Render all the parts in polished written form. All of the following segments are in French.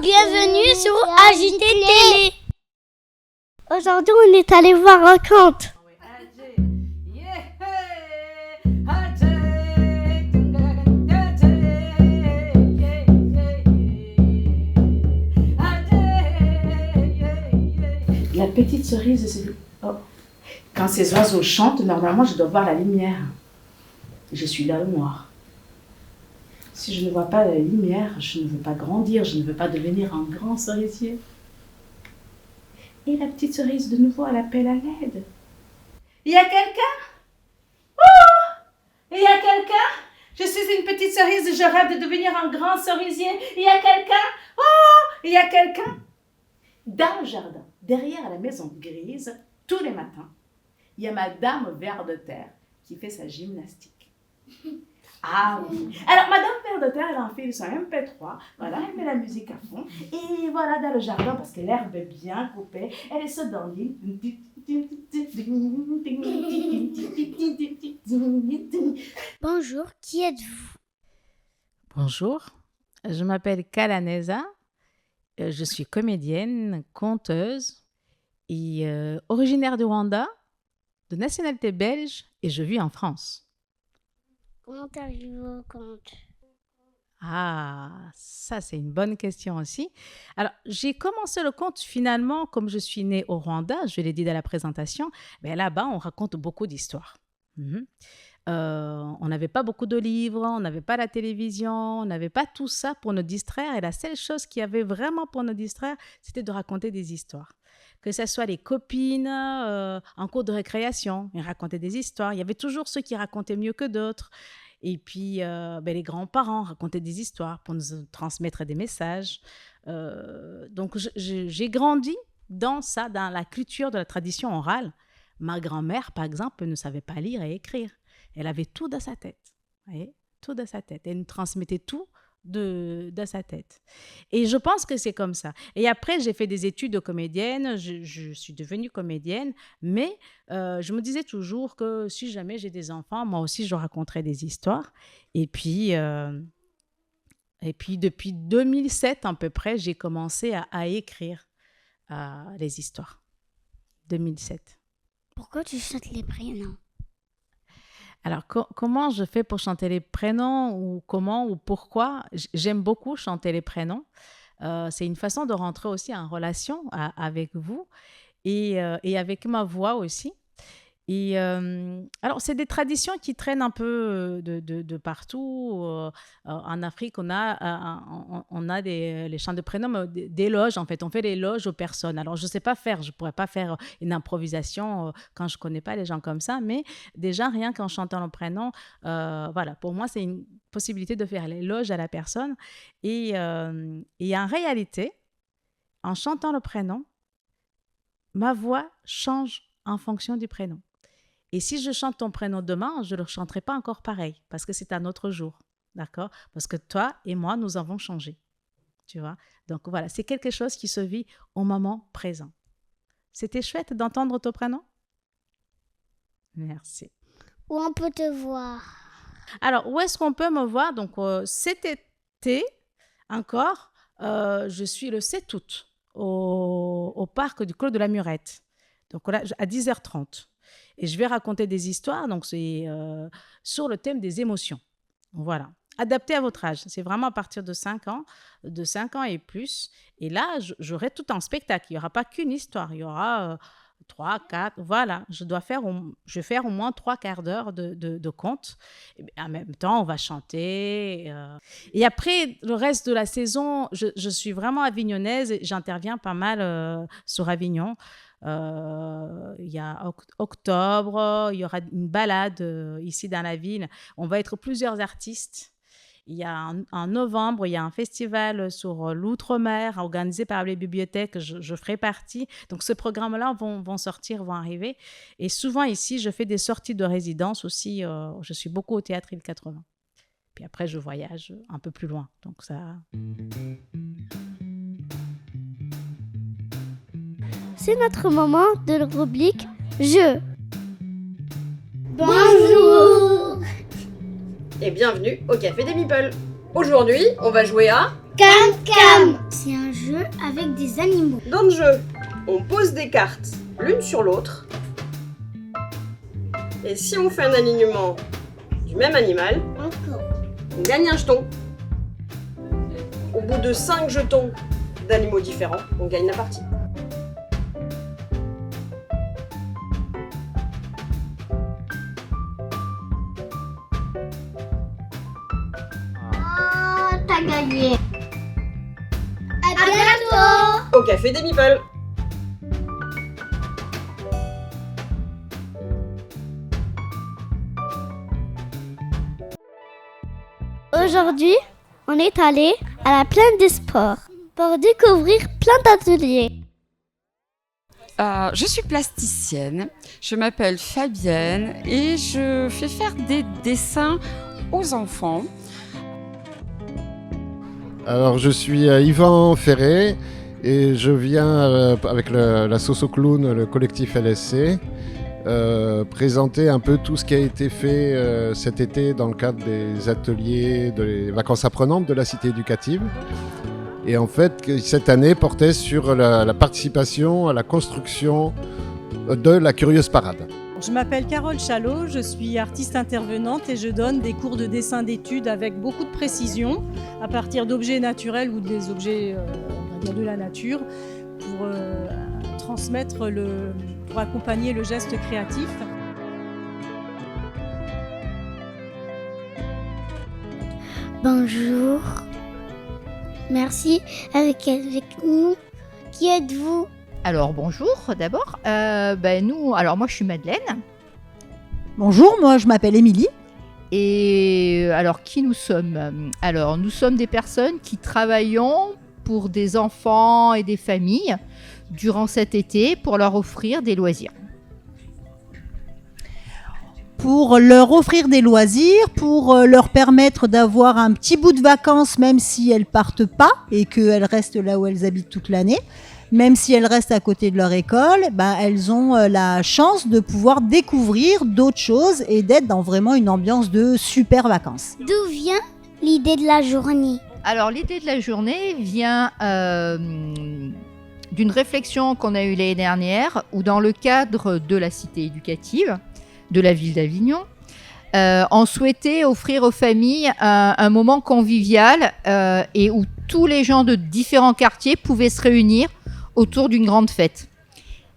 Bienvenue sur AJT Télé. Aujourd'hui, on est allé voir un conte. La petite cerise, quand ces oiseaux chantent, normalement, je dois voir la lumière. Je suis là au noir. Si je ne vois pas la lumière, je ne veux pas grandir, je ne veux pas devenir un grand cerisier. Et la petite cerise, de nouveau, elle appelle à l'aide. Il y a quelqu'un? Oh! Il y a quelqu'un? Je suis une petite cerise, je rêve de devenir un grand cerisier. Il y a quelqu'un? Oh! Il y a quelqu'un? Dans le jardin, derrière la maison grise, tous les matins, il y a Madame Ver de Terre qui fait sa gymnastique. Ah oui. Alors, Madame Ver de Terre, elle enfile son MP3, voilà, elle met la musique à fond, et voilà, dans le jardin, parce que l'herbe est bien coupée, elle se dandine. Bonjour, qui êtes-vous? Bonjour, je m'appelle Kalaneza, je suis comédienne, conteuse et originaire du Rwanda, de nationalité belge et je vis en France. Comment arrivez-vous au conte? Ah, ça c'est une bonne question aussi. Alors, j'ai commencé le conte finalement, comme je suis née au Rwanda, je l'ai dit dans la présentation, mais là-bas on raconte beaucoup d'histoires. On n'avait pas beaucoup de livres, on n'avait pas la télévision, on n'avait pas tout ça pour nous distraire. Et la seule chose qu'il y avait vraiment pour nous distraire, c'était de raconter des histoires. Que ce soit les copines en cours de récréation, ils racontaient des histoires. Il y avait toujours ceux qui racontaient mieux que d'autres. Et puis, les grands-parents racontaient des histoires pour nous transmettre des messages. Donc, j'ai grandi dans ça, dans la culture de la tradition orale. Ma grand-mère, par exemple, ne savait pas lire et écrire. Elle avait tout dans sa tête. Vous voyez, tout dans sa tête. Elle nous transmettait tout dans sa tête. Et je pense que c'est comme ça. Et après, j'ai fait des études de comédienne. Je suis devenue comédienne. Mais je me disais toujours que si jamais j'ai des enfants, moi aussi, je raconterai des histoires. Et puis depuis 2007 à peu près, j'ai commencé à écrire les histoires. 2007. Pourquoi tu chantes les prénoms? Alors, comment je fais pour chanter les prénoms ou comment ou pourquoi? J'aime beaucoup chanter les prénoms. C'est une façon de rentrer aussi en relation avec vous et avec ma voix aussi. Et alors, c'est des traditions qui traînent un peu de partout. En Afrique, on a les chants de prénoms, des loges, en fait. On fait des loges aux personnes. Alors, je ne sais pas faire, je ne pourrais pas faire une improvisation quand je ne connais pas les gens comme ça, mais déjà, rien qu'en chantant le prénom, voilà, pour moi, c'est une possibilité de faire l'éloge à la personne. Et en réalité, en chantant le prénom, ma voix change en fonction du prénom. Et si je chante ton prénom demain, je ne le chanterai pas encore pareil, parce que c'est un autre jour, d'accord? Parce que toi et moi, nous avons changé, tu vois? Donc voilà, c'est quelque chose qui se vit au moment présent. C'était chouette d'entendre ton prénom? Merci. Où on peut te voir? Alors, où est-ce qu'on peut me voir? Donc, cet été, encore, je suis le 7 août au parc du Clos de la Murette. Donc là, à 10h30. Et je vais raconter des histoires, donc c'est sur le thème des émotions. Voilà. Adapté à votre âge. C'est vraiment à partir de 5 ans et plus. Et là, j'aurai tout un spectacle. Il n'y aura pas qu'une histoire. Il y aura 3, 4, voilà. Je vais faire au moins 3 quarts d'heure de conte. Et en même temps, on va chanter. Et après, le reste de la saison, je suis vraiment avignonnaise. J'interviens pas mal sur Avignon. Il y a octobre, il y aura une balade ici dans la ville. On va être plusieurs artistes. Il y a en novembre, il y a un festival sur l'outre-mer organisé par les bibliothèques. Je ferai partie. Donc, ce programme-là vont arriver. Et souvent, ici, je fais des sorties de résidence aussi. Je suis beaucoup au Théâtre Île 80. Puis après, je voyage un peu plus loin. Donc, ça... C'est notre moment de la rubrique Jeux. Bonjour. Et bienvenue au Café des Meeples. Aujourd'hui, on va jouer à Cam Cam. C'est un jeu avec des animaux. Dans le jeu, on pose des cartes l'une sur l'autre. Et si on fait un alignement du même animal, Encore. on gagne un jeton. Au bout de 5 jetons d'animaux différents, on gagne la partie. Oh, t'as gagné. À bientôt. Au café des Meeples. Aujourd'hui, on est allé à la plaine des sports pour découvrir plein d'ateliers. Je suis plasticienne, je m'appelle Fabienne et je fais faire des dessins aux enfants. Alors je suis Yvan Ferré et je viens avec la Soso Clown, le collectif LSC, présenter un peu tout ce qui a été fait cet été dans le cadre des ateliers des vacances apprenantes de la cité éducative. Et en fait, cette année portait sur la participation à la construction de la Curieuse Parade. Je m'appelle Carole Chalot, je suis artiste intervenante et je donne des cours de dessin d'études avec beaucoup de précision à partir d'objets naturels ou des objets on va dire de la nature pour transmettre pour accompagner le geste créatif. Bonjour. Merci. Avec nous, qui êtes-vous? Alors bonjour d'abord, moi je suis Madeleine. Bonjour, moi je m'appelle Émilie. Et alors qui nous sommes? Alors nous sommes des personnes qui travaillons pour des enfants et des familles durant cet été pour leur offrir des loisirs. Pour leur offrir des loisirs, pour leur permettre d'avoir un petit bout de vacances même si elles partent pas et qu'elles restent là où elles habitent toute l'année. Même si elles restent à côté de leur école, elles ont la chance de pouvoir découvrir d'autres choses et d'être dans vraiment une ambiance de super vacances. D'où vient l'idée de la journée? Alors l'idée de la journée vient d'une réflexion qu'on a eue l'année dernière où dans le cadre de la cité éducative de la ville d'Avignon, on souhaitait offrir aux familles un moment convivial et où tous les gens de différents quartiers pouvaient se réunir autour d'une grande fête.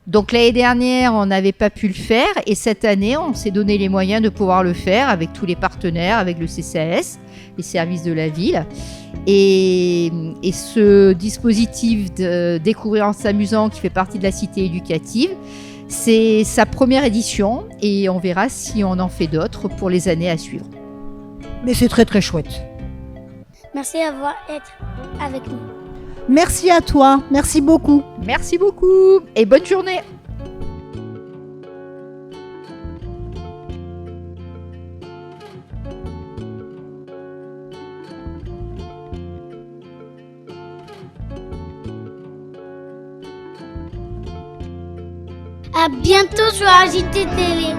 Donc l'année dernière, on n'avait pas pu le faire et cette année, on s'est donné les moyens de pouvoir le faire avec tous les partenaires, avec le CCAS, les services de la ville. Et ce dispositif de Découvrir en s'amusant qui fait partie de la cité éducative, c'est sa première édition et on verra si on en fait d'autres pour les années à suivre. Mais c'est très très chouette. Merci d'avoir été avec nous. Merci à toi, merci beaucoup. Merci beaucoup et bonne journée. À bientôt sur AJT Télé.